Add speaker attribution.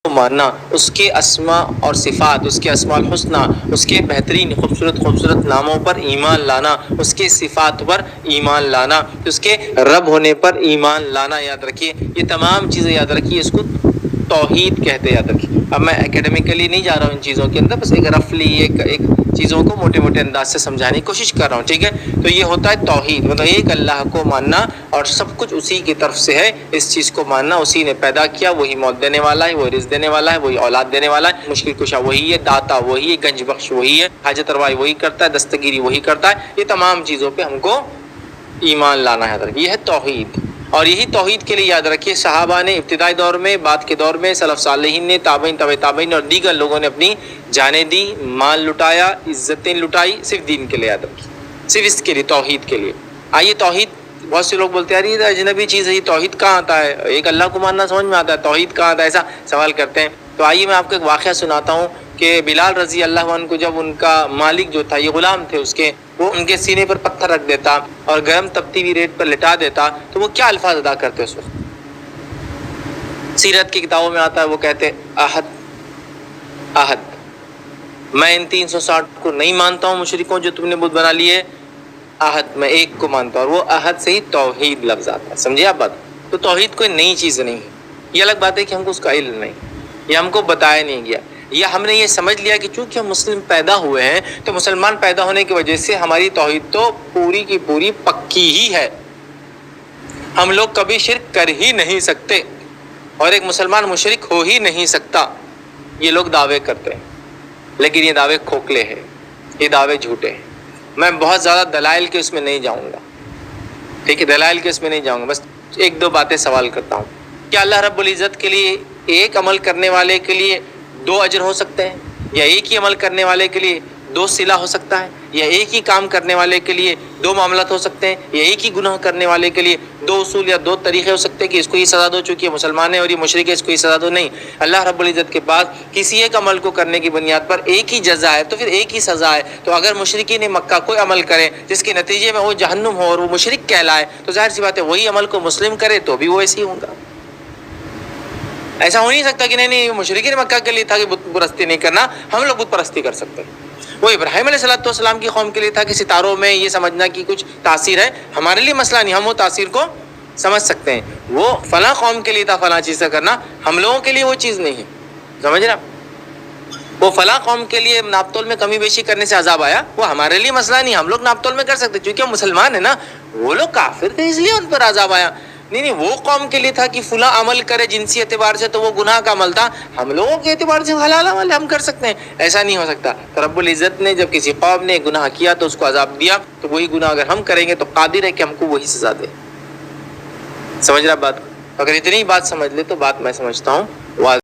Speaker 1: ماننا، اس کے اسماء اور صفات، اس کے اسماء الحسنہ، اس کے بہترین خوبصورت ناموں پر ایمان لانا، اس کے صفات پر ایمان لانا، اس کے رب ہونے پر ایمان لانا، یاد رکھیے یہ تمام چیزیں یاد رکھیے، اس کو توحید کہتے ہیں، یاد رکھیے۔ اب میں اکیڈمیکلی نہیں جا رہا ہوں ان چیزوں کے اندر، بس ایک رفلی ایک چیزوں کو موٹے موٹے انداز سے سمجھانے کی کوشش کر رہا ہوں، ٹھیک ہے؟ تو یہ ہوتا ہے توحید، مطلب ایک اللہ کو ماننا اور سب کچھ اسی کی طرف سے ہے، اس چیز کو ماننا اسی نے پیدا کیا، وہی موت دینے والا ہے، وہی رزق دینے والا ہے، وہی اولاد دینے والا ہے، مشکل کشا وہی ہے، داتا وہی ہے، گنج بخش وہی ہے، حاجت روائی وہی کرتا ہے، دستگیری وہی کرتا ہے، یہ تمام چیزوں پہ ہم کو ایمان لانا ہے، یہ ہے توحید۔ اور یہی توحید کے لیے یاد رکھیے صحابہ نے ابتدائی دور میں، بعد کے دور میں سلف صالحین نے، تابعین، تبع تابعین اور دیگر لوگوں نے اپنی جانیں دی، مال لٹایا، عزتیں لٹائی، صرف دین کے لیے، یاد رکھیے، صرف اس کے لیے، توحید کے لیے۔ آئیے توحید، بہت سے لوگ بولتے ہیں یار یہ اجنبی چیز ہے، یہ توحید کہاں آتا ہے، ایک اللہ کو ماننا سمجھ میں آتا ہے، توحید کہاں آتا ہے، ایسا سوال کرتے ہیں۔ تو آئیے میں آپ کو ایک واقعہ سناتا ہوں کہ بلال رضی اللہ عنہ کو جب ان کا مالک جو تھا، یہ غلام تھے اس کے، وہ ان کے سینے پر پتھر رکھ دیتا اور گرم تپتی ہوئی ریت پر لٹا دیتا، تو وہ کیا الفاظ ادا کرتے اس وقت؟ سیرت کی کتابوں میں آتا ہے، وہ کہتے احد احد، میں ان 360 کو نہیں مانتا ہوں مشرکوں جو تم نے بت بنا لیے، احد میں ایک کو مانتا ہوں، اور وہ احد سے ہی توحید لفظ آتا ہے، سمجھے آپ بات؟ تو توحید کوئی نئی چیز نہیں ہے، یہ الگ بات ہے کہ ہم کو اس کا علم نہیں، یہ ہم کو بتایا نہیں گیا، یا ہم نے یہ سمجھ لیا کہ چونکہ ہم مسلم پیدا ہوئے ہیں تو مسلمان پیدا ہونے کی وجہ سے ہماری توحید تو پوری کی پوری پکی ہی ہے، ہم لوگ کبھی شرک کر ہی نہیں سکتے، اور ایک مسلمان مشرک ہو ہی نہیں سکتا، یہ لوگ دعوے کرتے ہیں، لیکن یہ دعوے کھوکھلے ہیں، یہ دعوے جھوٹے ہیں۔ میں بہت زیادہ دلائل کے اس میں نہیں جاؤں گا، ٹھیک ہے، دلائل کے اس میں نہیں جاؤں گا، بس ایک دو باتیں سوال کرتا ہوں۔ کیا اللہ رب العزت کے لیے ایک عمل کرنے والے کے لیے 2 اجر ہو سکتے ہیں، یا ایک ہی عمل کرنے والے کے لیے 2 صلہ ہو سکتا ہے، یا ایک ہی کام کرنے والے کے لیے 2 معاملات ہو سکتے ہیں، یا ایک ہی گناہ کرنے والے کے لیے 2 اصول یا 2 طریقے ہو سکتے ہیں کہ اس کو یہ سزا دو چونکہ یہ مسلمان ہے اور یہ مشرک ہے اس کو یہ سزا دو؟ نہیں، اللہ رب العزت کے پاس کسی ایک عمل کو کرنے کی بنیاد پر ایک ہی جزا ہے، تو پھر ایک ہی سزا ہے۔ تو اگر مشرکین مکہ کوئی عمل کرے جس کے نتیجے میں وہ جہنم ہو اور وہ مشرک کہلائے، تو ظاہر سی بات ہے وہی عمل کو مسلم کرے تو بھی وہ ایسے ہی ہوں گا۔ ایسا ہو نہیں سکتا کہ نہیں مشرکین مکہ کے لیے تھا کہ بت پرستی نہیں کرنا، ہم لوگ بت پرستی کر سکتے ہیں۔ وہ ابراہیم علیہ السلام کی قوم کے لیے تھا کہ ستاروں میں یہ سمجھنا کہ کچھ تاثیر ہے، ہمارے لیے مسئلہ نہیں، ہم وہ تاثیر کو سمجھ سکتے ہیں۔ وہ فلاں قوم کے لیے تھا فلاں چیز سے کرنا، ہم لوگوں کے لیے وہ چیز نہیں ہے، سمجھ رہے آپ؟ وہ فلاں قوم کے لیے ناپتول میں کمی بیشی کرنے سے عذاب آیا، وہ ہمارے لیے مسئلہ نہیں، ہم لوگ ناپتول میں کر سکتے کیونکہ ہم مسلمان ہیں نا، وہ لوگ کافر تھے اس لیے ان پر عذاب آیا۔ نہیں، وہ قوم کے لیے تھا کہ فلاں عمل کرے جنسی اعتبار سے تو وہ گناہ کا عمل تھا، ہم لوگوں کے اعتبار سے حلال عمل ہم کر سکتے ہیں، ایسا نہیں ہو سکتا۔ تو رب العزت نے جب کسی قوم نے گناہ کیا تو اس کو عذاب دیا، تو وہی گناہ اگر ہم کریں گے تو قادر ہے کہ ہم کو وہی سزا دے۔ سمجھ رہا بات؟ اگر اتنی بات سمجھ لے تو بات میں سمجھتا ہوں